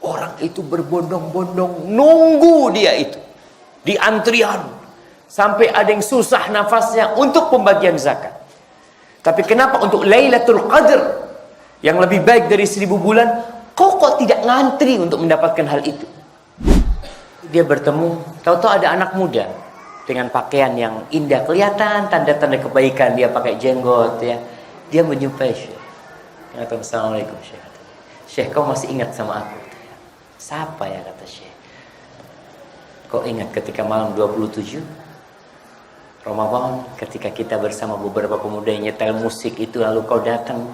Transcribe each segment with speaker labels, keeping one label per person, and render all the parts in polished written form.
Speaker 1: Orang itu berbondong-bondong nunggu dia itu di antrian sampai ada yang susah nafasnya untuk pembagian zakat. Tapi kenapa untuk Lailatul Qadar yang lebih baik dari 1000 bulan, kok tidak ngantri untuk mendapatkan hal itu? Dia bertemu, tahu-tahu ada anak muda dengan pakaian yang indah, kelihatan tanda-tanda kebaikan, dia pakai jenggot ya. Dia menjumpai Syekh. Kata, "Assalamualaikum Syekh." "Syekh, kau masih ingat sama aku?" "Siapa ya?" kata Syekh. "Kau ingat ketika malam 27 Ramadan, ketika kita bersama beberapa pemuda yang nyetel musik itu, lalu kau datang,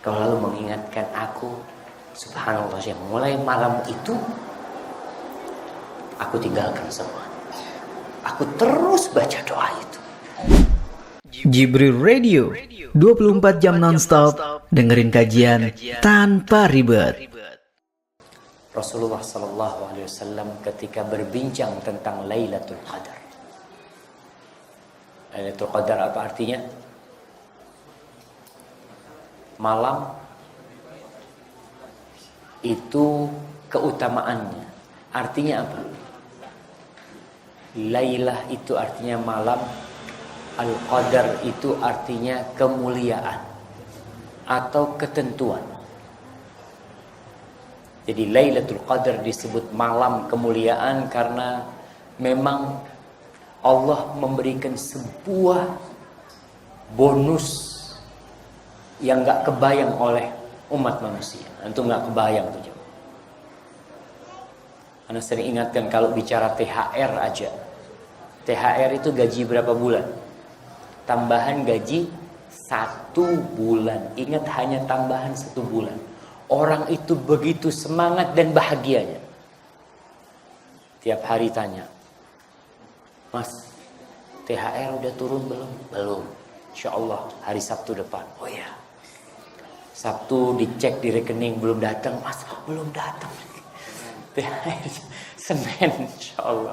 Speaker 1: kau lalu mengingatkan aku." Subhanallah Syekh, mulai malam itu aku tinggalkan semua. Aku terus baca doa itu.
Speaker 2: Jibril Radio, 24 jam nonstop, dengerin kajian tanpa ribet.
Speaker 1: Rasulullah SAW ketika berbincang tentang Lailatul Qadar. Lailatul Qadar apa artinya? Malam itu keutamaannya. Artinya apa? Lailah itu artinya malam, Al-Qadar itu artinya kemuliaan atau ketentuan. Jadi Lailatul Qadar disebut malam kemuliaan karena memang Allah memberikan sebuah bonus yang gak kebayang oleh umat manusia. Antum gak kebayang tuh. Anda sering ingatkan kalau bicara THR aja. THR itu gaji berapa bulan? Tambahan gaji 1 bulan. Ingat, hanya tambahan 1 bulan. Orang itu begitu semangat dan bahagianya. Tiap hari tanya, "Mas, THR udah turun belum?" "Belum. Insya Allah hari Sabtu depan." "Oh ya." Sabtu dicek di rekening belum datang. "Mas, belum datang." THR Senin, insya Allah.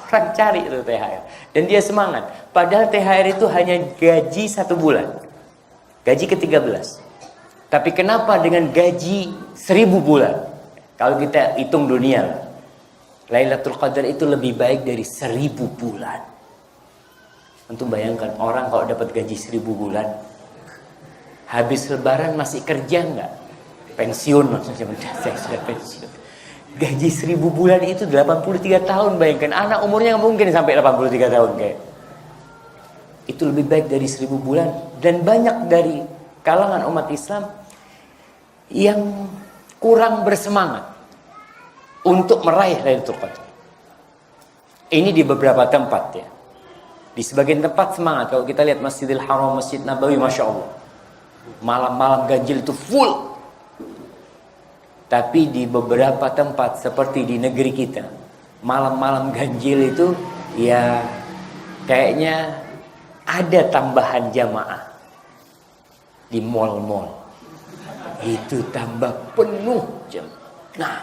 Speaker 1: Orang cari itu THR dan dia semangat. Padahal THR itu hanya gaji 1 bulan, gaji ke-13. Tapi kenapa dengan gaji 1000 bulan? Kalau kita hitung dunia, Lailatul Qadar itu lebih baik dari 1000 bulan. Untuk bayangkan orang kalau dapat gaji 1000 bulan, habis lebaran masih kerja nggak? Pensiun maksudnya, saya sudah pensiun. Gaji 1000 bulan itu 83 tahun. Bayangkan anak umurnya mungkin sampai 83 tahun kayak. Itu lebih baik dari 1000 bulan. Dan banyak dari kalangan umat Islam yang kurang bersemangat untuk meraih Lailatul Qadar. Ini di beberapa tempat ya. Di sebagian tempat semangat. Kalau kita lihat Masjidil Haram, Masjid Nabawi, Masya Allah, malam-malam ganjil itu full. Tapi di beberapa tempat seperti di negeri kita, malam-malam ganjil itu ya kayaknya ada tambahan jamaah. Di mal-mal itu tambah penuh jamaah. Nah,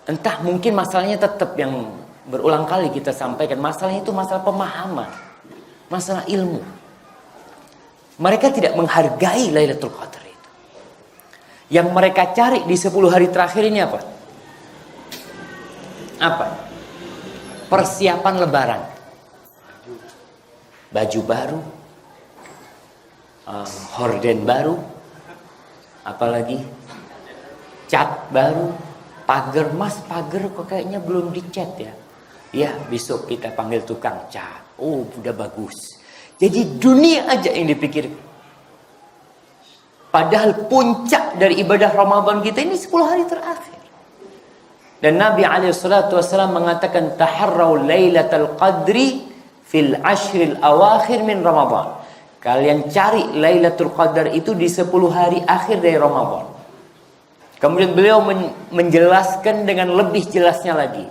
Speaker 1: entah mungkin masalahnya tetap yang berulang kali kita sampaikan, masalahnya itu masalah pemahaman, masalah ilmu. Mereka tidak menghargai Lailatul Qadar. Yang mereka cari di 10 hari terakhir ini apa? Apa? Persiapan lebaran. Baju baru, horden baru, apalagi cat baru, pagar. "Mas, pagar kok kayaknya belum dicat ya?" "Ya, besok kita panggil tukang cat." "Oh, udah bagus." Jadi dunia aja yang dipikir. Padahal puncak dari ibadah Ramadan kita ini 10 hari terakhir. Dan Nabi SAW mengatakan, "Taharraw Lailatul Qadri fil ashril awakhir min Ramadan." Kalian cari Lailatul Qadar itu di 10 hari akhir dari Ramadan. Kemudian beliau menjelaskan dengan lebih jelasnya lagi.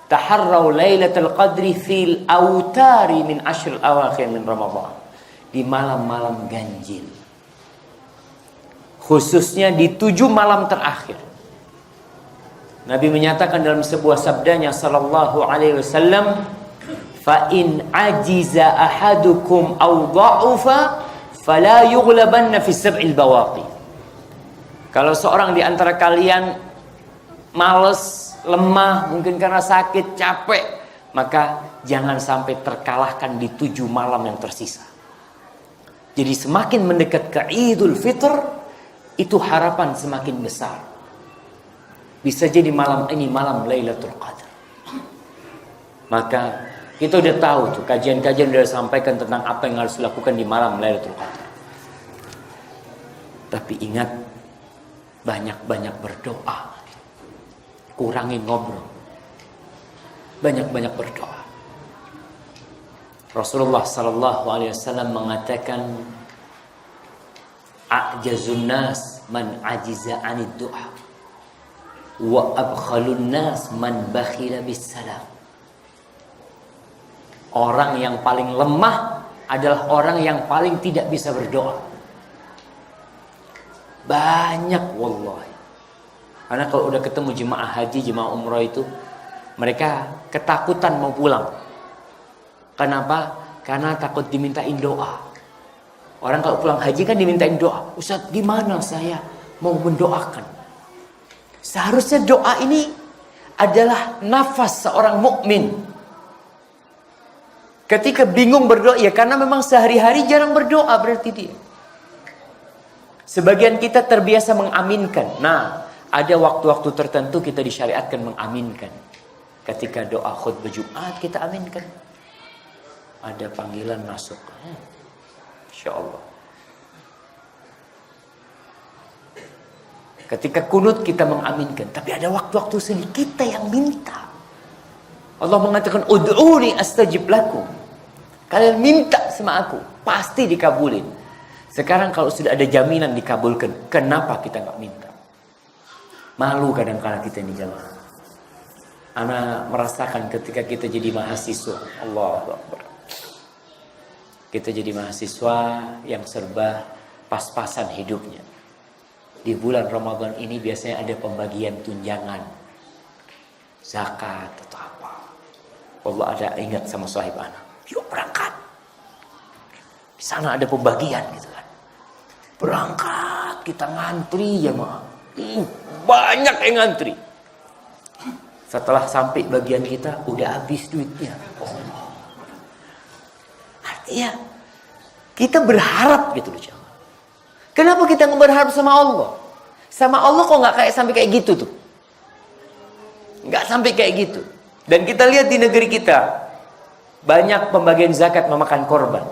Speaker 1: Taharraw Lailatul Qadri fil awtari min ashril awakhir min Ramadan. Di malam-malam ganjil. Khususnya di 7 malam terakhir. Nabi menyatakan dalam sebuah sabdanya sallallahu alaihi wasallam, "Fa in ajiza ahadukum aw dha'ufa fala yughlabanna fi sab'il bawaqi." Kalau seorang di antara kalian males, lemah, mungkin karena sakit, capek, maka jangan sampai terkalahkan di 7 malam yang tersisa. Jadi semakin mendekat ke Idul Fitr, itu harapan semakin besar. Bisa jadi malam ini malam Lailatul Qadar. Maka kita udah tahu tuh, kajian-kajian udah sampaikan tentang apa yang harus dilakukan di malam Lailatul Qadar. Tapi ingat, banyak-banyak berdoa. Kurangi ngobrol. Banyak-banyak berdoa. Rasulullah sallallahu alaihi wasallam mengatakan, a'jazun nas man ajiza 'anid du'a wa abkhalun nas man bakhila bis salam. Orang yang paling lemah adalah orang yang paling tidak bisa berdoa. Banyak wallahi. Karena kalau udah ketemu jemaah haji, jemaah umrah itu, mereka ketakutan mau pulang. Kenapa? Karena takut dimintain doa. Orang kalau pulang haji kan dimintain doa. Ustaz, gimana saya mau mendoakan? Seharusnya doa ini adalah nafas seorang mukmin. Ketika bingung berdoa, ya karena memang sehari-hari jarang berdoa berarti dia. Sebagian kita terbiasa mengaminkan. Nah, ada waktu-waktu tertentu kita disyariatkan mengaminkan. Ketika doa khutbah Jumat kita aminkan. Ada panggilan masuk. Insya Allah. Ketika kunut kita mengaminkan. Tapi ada waktu-waktu sendiri kita yang minta. Allah mengatakan, ud'uni astajib lakum. Kalian minta sama aku, pasti dikabulin. Sekarang kalau sudah ada jaminan dikabulkan, kenapa kita nggak minta? Malu kadang-kadang kita ini jamaah. Ana merasakan ketika kita jadi mahasiswa. Allahu Akbar. Kita jadi mahasiswa yang serba pas-pasan hidupnya. Di bulan Ramadan ini biasanya ada pembagian tunjangan. Zakat atau apa. Allah ada ingat sama sahib ana. Yuk berangkat. Di sana ada pembagian gitu kan. Berangkat, kita ngantri ya ma. Banyak yang ngantri. Setelah sampai bagian kita udah habis duitnya. Oh. Artinya kita berharap gitu loh jamaah. Kenapa kita nggak berharap sama Allah? Sama Allah kok nggak kayak sampai kayak gitu tuh? Nggak sampai kayak gitu. Dan kita lihat di negeri kita banyak pembagian zakat memakan korban.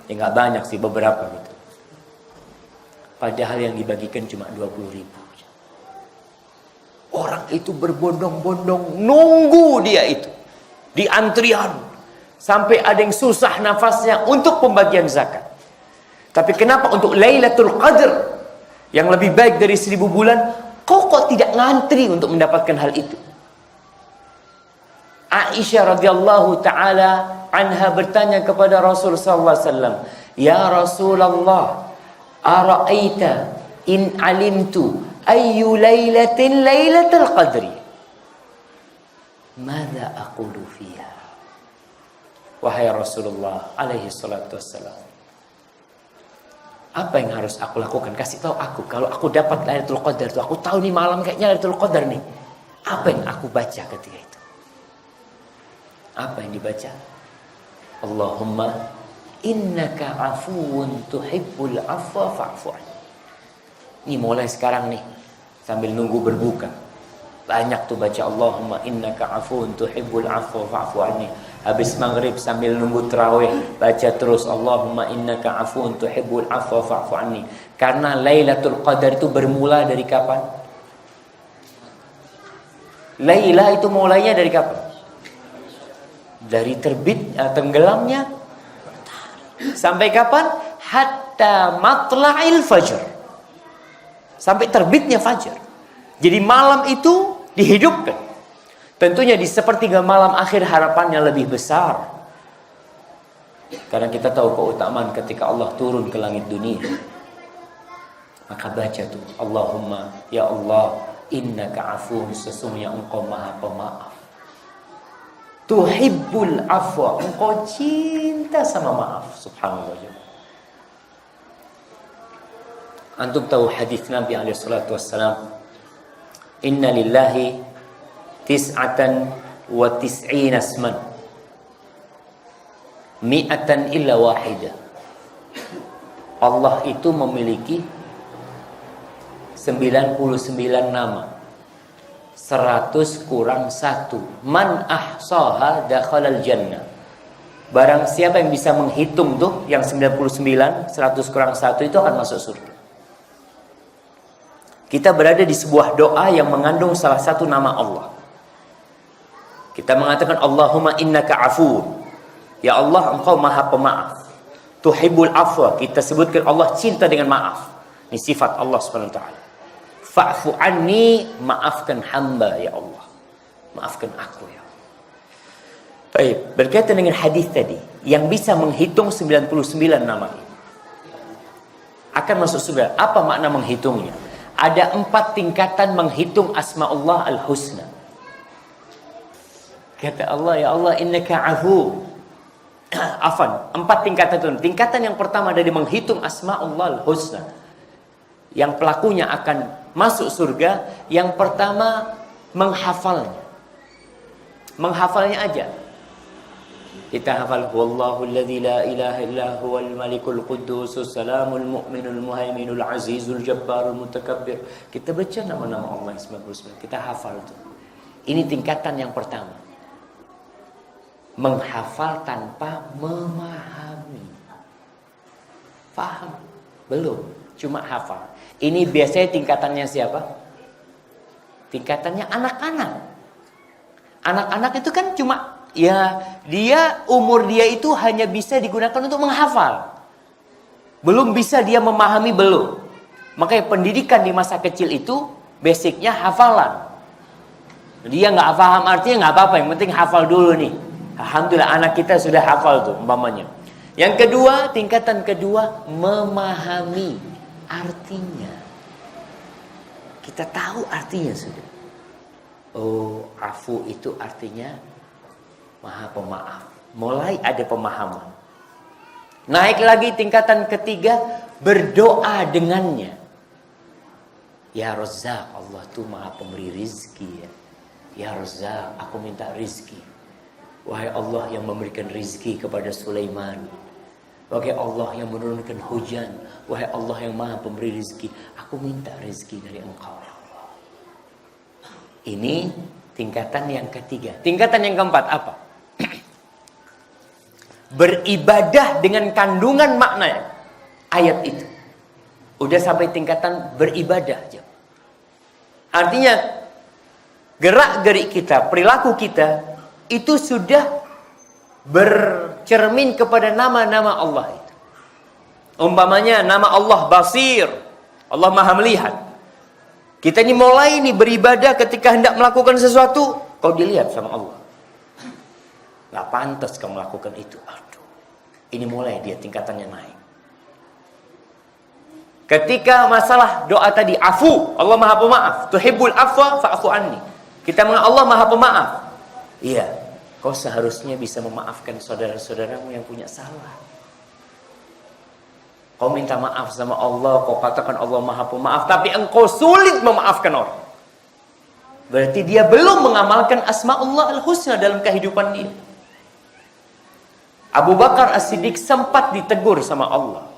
Speaker 1: Ya nggak banyak sih, beberapa gitu. Padahal yang dibagikan cuma 20.000. Orang itu berbondong-bondong nunggu dia itu di antrian sampai ada yang susah nafasnya untuk pembagian zakat. Tapi kenapa untuk Lailatul Qadar yang lebih baik dari 1000 bulan kok tidak ngantri untuk mendapatkan hal itu? Aisyah radhiyallahu taala anha bertanya kepada Rasul sallallahu alaihi wasallam, "Ya Rasulullah, ara'aita in alimtu ayyu lailatin lailatul qadri? Madza aqulu fiha?" Wahai Rasulullah alaihi salatu wassalam, apa yang harus aku lakukan? Kasih tahu aku. Kalau aku dapat Lailatul Qadar itu, aku tahu nih malam kayaknya Lailatul Qadar nih. Apa yang aku baca ketika itu? Apa yang dibaca? Allahumma innaka afuwun tuhibbul afwa fa'fu anni. Ini mulai sekarang nih, sambil nunggu berbuka. Banyak tuh baca Allahumma innaka afuwun tuhibbul afwa fa'fu anni. Habis maghrib sambil nunggu tarawih baca terus Allahumma innaka afuwun tuhibbul afwa fa'fu anni. Karena Lailatul Qadar itu bermula dari kapan? Laila itu mulainya dari kapan? Dari terbit tenggelamnya sampai kapan? Hatta matla'il fajr. Sampai terbitnya fajar. Jadi malam itu dihidupkan. Tentunya di sepertiga malam akhir harapannya lebih besar. Karena kita tahu keutamaan ketika Allah turun ke langit dunia. Maka baca tuh Allahumma ya Allah innaka afuwun, sesungguhnya engkau maha pemaaf. Tuhibbul afwa, engkau cinta sama maaf. Subhanallah. Antum tahu hadis Nabi alaihi salatu wassalam, "Inna lillahi tis'atan wa tis'ina asman, mi'atan illa wahidah." Allah itu memiliki 99 nama, 100 kurang 1. Man ahsaha dakhalal jannah. Barang siapa yang bisa menghitung tuh yang 99, 100 kurang 1 itu akan masuk surga. Kita berada di sebuah doa yang mengandung salah satu nama Allah. Kita mengatakan Allahumma innaka afuun. Ya Allah, engkau maha pemaaf. Tuhibbul afwa. Kita sebutkan Allah cinta dengan maaf. Ini sifat Allah Subhanahu wa taala. Fa'fu anni, maafkan hamba ya Allah. Maafkan aku ya Allah. Baik, berkaitan dengan hadis tadi, yang bisa menghitung 99 nama ini akan masuk surga. Apa makna menghitungnya? Ada 4 tingkatan menghitung asma Allah al-husna. Kata Allah, ya Allah innaka afu. Afan, 4 tingkatan itu. Tingkatan yang pertama dari menghitung asma Allah al-husna, yang pelakunya akan masuk surga, yang pertama menghafalnya. Menghafalnya aja. Kita hafal wallahu alladzi la ilaha illa huwal malikul quddusus salamul mu'minul muhaiminul azizul jabbarul mutakabbir. Kita baca nama-nama Allah 99. Kita hafal itu. Ini tingkatan yang pertama. Menghafal tanpa memahami. Paham? Belum, cuma hafal. Ini biasanya tingkatannya siapa? Tingkatannya anak-anak. Anak-anak itu kan cuma, ya dia umur dia itu hanya bisa digunakan untuk menghafal. Belum bisa dia memahami, belum. Makanya pendidikan di masa kecil itu basicnya hafalan. Dia nggak paham artinya nggak apa-apa, yang penting hafal dulu nih. Alhamdulillah anak kita sudah hafal tuh umpamanya. Yang kedua, tingkatan kedua, memahami artinya. Kita tahu artinya sudah. Oh, afu itu artinya maha pemaaf. Mulai ada pemahaman. Naik lagi tingkatan ketiga, berdoa dengannya. Ya Razzaq, Allah tuh maha pemberi rizki ya. Ya Razzaq, aku minta rizki. Wahai Allah yang memberikan rizki kepada Sulaiman. Wahai Allah yang menurunkan hujan. Wahai Allah yang maha pemberi rizki, aku minta rizki dari engkau ya Allah. Ini tingkatan yang ketiga. Tingkatan yang keempat apa? Beribadah dengan kandungan makna ayat itu. Udah sampai tingkatan beribadah aja. Artinya gerak-gerik kita, perilaku kita itu sudah bercermin kepada nama-nama Allah itu. Umpamanya nama Allah Basir, Allah maha melihat. Kita ini mulai beribadah ketika hendak melakukan sesuatu, kau dilihat sama Allah. Gak pantas kau melakukan itu. Aduh, ini mulai dia tingkatannya naik. Ketika masalah doa tadi, afu, Allah maha pemaaf. Tuhibbul afwa fa'fu anni. Kita mengatakan Allah maha pemaaf. Iya, kau seharusnya bisa memaafkan saudara-saudaramu yang punya salah. Kau minta maaf sama Allah, kau katakan Allah maha pemaaf, tapi engkau sulit memaafkan orang. Berarti dia belum mengamalkan asma Allah al-husna dalam kehidupan dia. Abu Bakar As-Siddiq sempat ditegur sama Allah.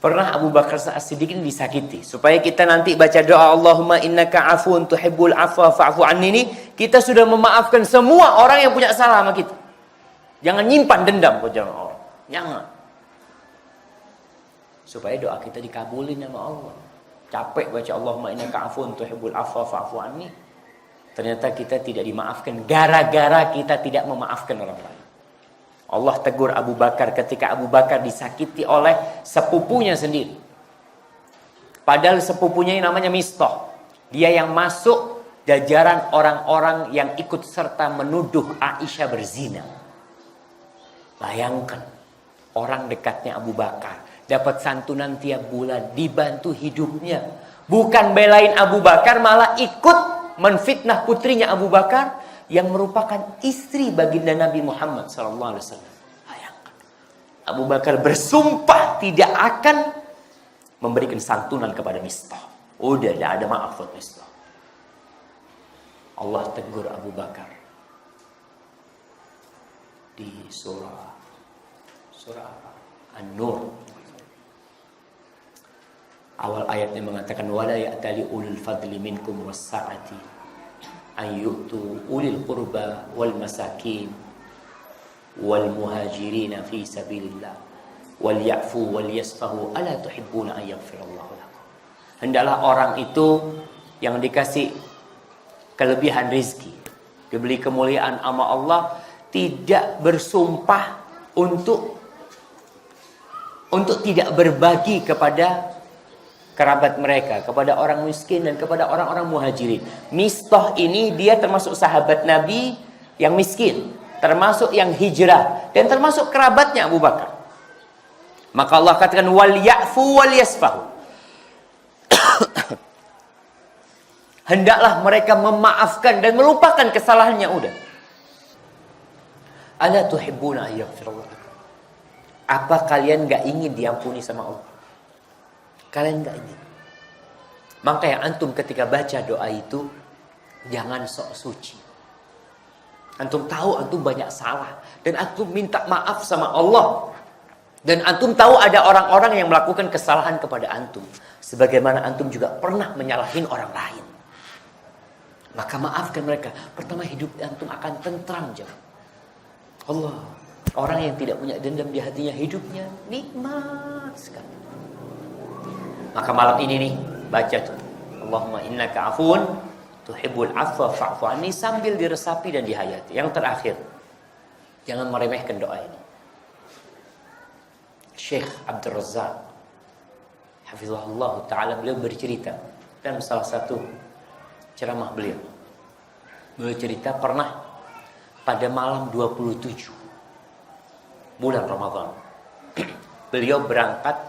Speaker 1: Pernah Abu Bakar As-Siddiq ini disakiti. Supaya kita nanti baca doa Allahumma innaka afuun tuhibbul afwa fa'fu anni ini, kita sudah memaafkan semua orang yang punya salah sama kita. Jangan nyimpan dendam ke orang. Jangan. Supaya doa kita dikabulin sama Allah. Capek baca Allahumma innaka afuun tuhibbul afwa fa'fu anni. Ternyata kita tidak dimaafkan gara-gara kita tidak memaafkan orang lain. Allah tegur Abu Bakar ketika Abu Bakar disakiti oleh sepupunya sendiri. Padahal sepupunya ini namanya Mistah. Dia yang masuk jajaran orang-orang yang ikut serta menuduh Aisyah berzina. Bayangkan, orang dekatnya Abu Bakar dapat santunan tiap bulan, dibantu hidupnya. Bukan belain Abu Bakar, malah ikut menfitnah putrinya Abu Bakar yang merupakan istri baginda Nabi Muhammad SAW. Bayangkan, Abu Bakar bersumpah tidak akan memberikan santunan kepada Mistah. Udah, tidak ada maaf buat Mistah. Allah tegur Abu Bakar di surah apa? An-Nur. Awal ayatnya mengatakan wala ya'tali ulul fadli minkum was-sa'ati an yu'tu ulil qurba wal masakin wal muhajirin fi sabilillah wal ya'fu wal yasfahu ala tuhibbuna an yaghfirallahu lakum. Hendaklah orang itu yang dikasih kelebihan rezeki, diberi kemuliaan sama Allah, tidak bersumpah untuk tidak berbagi kepada kerabat mereka, kepada orang miskin dan kepada orang-orang muhajirin. Mistah ini dia termasuk sahabat Nabi yang miskin, termasuk yang hijrah, dan termasuk kerabatnya Abu Bakar. Maka Allah katakan wal ya'fu wal yasfahu. Hendaklah mereka memaafkan dan melupakan kesalahannya. Udah. Ala tuhibbuna ayyafirullah. Apa kalian gak ingin diampuni sama Allah? Kalian gak ingin. Makanya antum ketika baca doa itu, jangan sok suci. Antum tahu antum banyak salah, dan antum minta maaf sama Allah. Dan antum tahu ada orang-orang yang melakukan kesalahan kepada antum, sebagaimana antum juga pernah menyalahin orang lain. Maka maafkan mereka. Pertama, hidup antum akan tentram. Allah, orang yang tidak punya dendam di hatinya, hidupnya nikmat sekali. Maka malam ini nih, baca tuh Allahumma innaka afun tuhibbul afwa fa'fu anni, sambil diresapi dan dihayati. Yang terakhir, jangan meremehkan doa ini. Syekh Abdul Razak hafizahullah ta'ala, beliau bercerita dalam salah satu ceramah beliau cerita pernah pada malam 27 bulan Ramadan beliau berangkat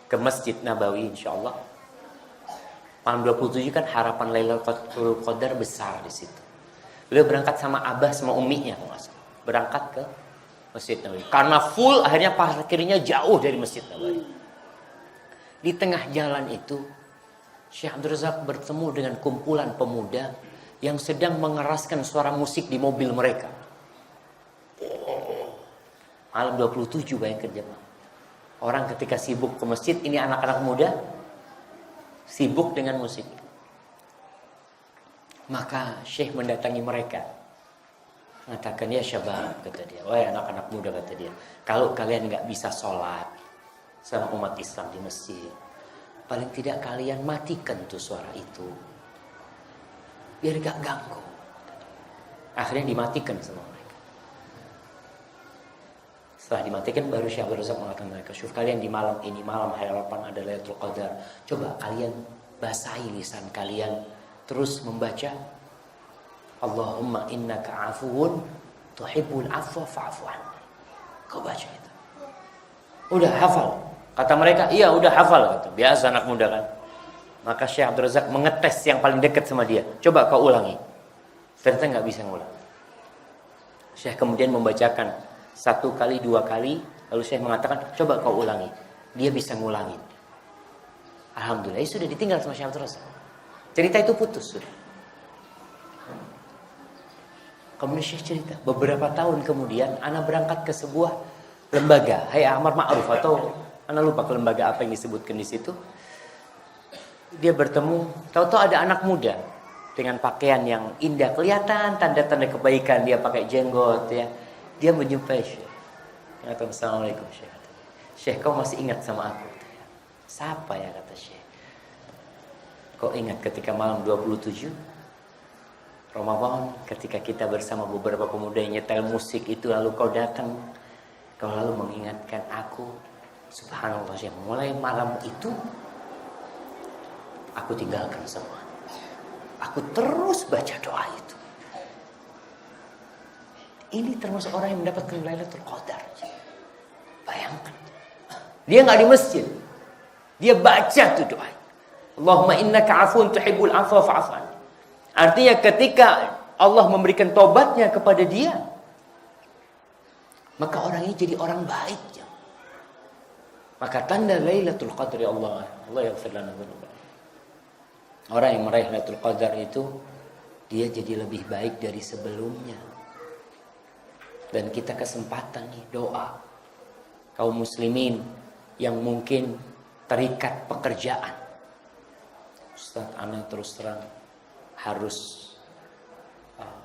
Speaker 1: ke Masjid Nabawi, insyaallah. Malam 27 kan harapan Lailatul Qadar besar di situ. Beliau berangkat sama abah sama umminya, berangkat ke Masjid Nabawi. Karena full, akhirnya parkirnya jauh dari Masjid Nabawi. Di tengah jalan itu, Syekh Abdul Razak bertemu dengan kumpulan pemuda yang sedang mengeraskan suara musik di mobil mereka. Malam 27, bayangkan jemaah. Orang ketika sibuk ke masjid, ini anak-anak muda sibuk dengan musik. Maka Syekh mendatangi mereka, mengatakan, ya syabab, kata dia, wahai anak-anak muda, kata dia, kalau kalian nggak bisa sholat sama umat Islam di masjid, paling tidak kalian matikan tuh suara itu, biar gak ganggu. Akhirnya dimatikan sama mereka. Setelah dimatikan, baru Syekh Abdul Razak mengatakan mereka, syuf, kalian di malam ini, malam harapan ada Lailatul Qadar, coba kalian basahi lisan kalian, terus membaca Allahumma innaka afuun tuhibbul afwa fa'fu anni. Kau baca itu. Udah hafal? Kata mereka, iya udah hafal. Kata. Biasa anak muda kan. Maka Syekh Abdul Razak mengetes yang paling dekat sama dia. Coba kau ulangi. Ternyata nggak bisa ngulang. Syekh kemudian membacakan 1 kali, 2 kali. Lalu Syekh mengatakan, coba kau ulangi. Dia bisa ngulangin. Alhamdulillah, sudah ditinggal sama Syekh Abdul Razak. Cerita itu putus sudah. Kemudian Syekh cerita, beberapa tahun kemudian anak berangkat ke sebuah lembaga, Hay'ah Amar Ma'ruf, atau anak lupa ke lembaga apa yang disebutkan di situ. Dia bertemu, tahu-tahu ada anak muda dengan pakaian yang indah, kelihatan tanda-tanda kebaikan, dia pakai jenggot ya. Dia menjumpai Syekh. Dia kata, Assalamualaikum Syekh. Syekh, kau masih ingat sama aku? Siapa ya, kata Syekh. Kau ingat ketika malam 27 Ramadan, ketika kita bersama beberapa pemuda yang nyetel musik itu, lalu kau datang, kau lalu mengingatkan aku. Subhanallah Syekh, mulai malam itu aku tinggalkan semua. Aku terus baca doa itu. Ini termasuk orang yang mendapatkan Lailatul Qadar. Bayangkan, dia nggak di masjid, dia baca tuh doa. Allahumma innaka afuun tuhibbul afwa fa'fu anni. Artinya ketika Allah memberikan tobatnya kepada dia, maka orang ini jadi orang baik. Maka tanda Lailatul Qadar ya Allah yaghfir lana dzunubana. Orang yang meraih Lailatul Qadar itu dia jadi lebih baik dari sebelumnya. Dan kita kesempatan nih doa kaum muslimin yang mungkin terikat pekerjaan. Ustaz, ana terus terang harus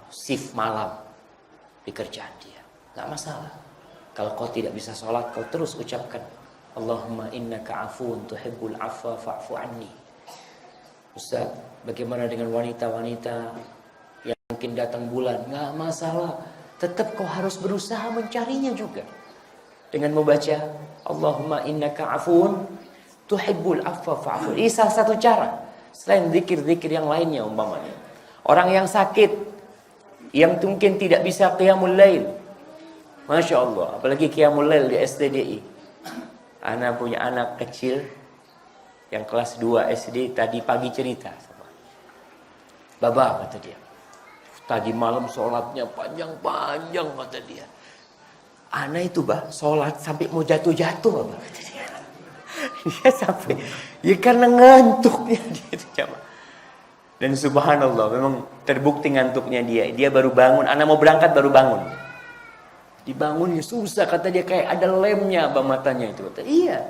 Speaker 1: shift malam di kerjaan dia. Gak masalah. Kalau kau tidak bisa sholat, kau terus ucapkan Allahumma innaka afuun tuhibbul afwa fa'fu anni. Ustaz, bagaimana dengan wanita-wanita yang mungkin datang bulan? Gak masalah. Tetap kau harus berusaha mencarinya juga. Dengan membaca Allahumma innaka afuun tuhibbul afwa fa'fu. Ini salah satu cara. Selain zikir-zikir yang lainnya umpamanya. Orang yang sakit, yang mungkin tidak bisa qiyamul lail. Masya Allah, apalagi qiyamul lail di STDI. Ana punya anak kecil yang kelas 2 SD tadi pagi cerita sama. Baba kata dia. Tadi malam sholatnya panjang-panjang kata dia. Ana itu sholat sampai mau jatuh-jatuh kata dia. Dia sampai, ya karena ngantuknya dia itu coba. Dan subhanallah memang terbukti ngantuknya dia. Dia baru bangun, anak mau berangkat baru bangun. Dibangunnya susah kata dia, kayak ada lemnya matanya itu. Kata, iya.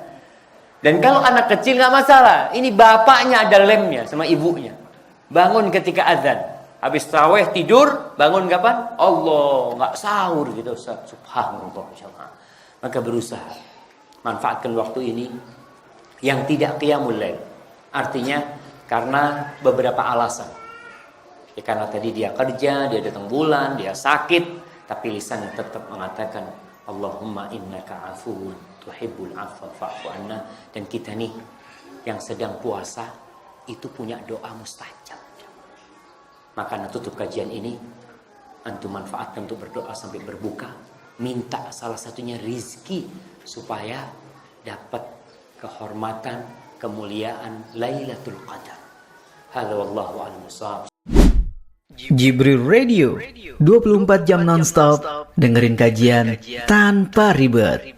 Speaker 1: Dan kalau anak kecil nggak masalah. Ini bapaknya ada lemnya sama ibunya. Bangun ketika azan. Habis tarawih tidur, bangun kapan? Allah, nggak sahur gitu. Subhanallah. Maka berusaha manfaatkan waktu ini yang tidak qiyamul lail. Artinya karena beberapa alasan. Ya, karena tadi dia kerja, dia datang bulan, dia sakit, tapi lisannya tetap mengatakan Allahumma innaka afuun tuhibbul afwa fa'fu anna. Dan kita nih yang sedang puasa itu punya doa mustajab. Maka tutup kajian ini antum manfaatkan untuk berdoa sampai berbuka, minta salah satunya rizki supaya dapat kehormatan, kemuliaan Lailatul Qadar. Hadza wallahu a'lam bissawab.
Speaker 2: Jibril Radio 24 jam nonstop dengerin kajian tanpa ribet.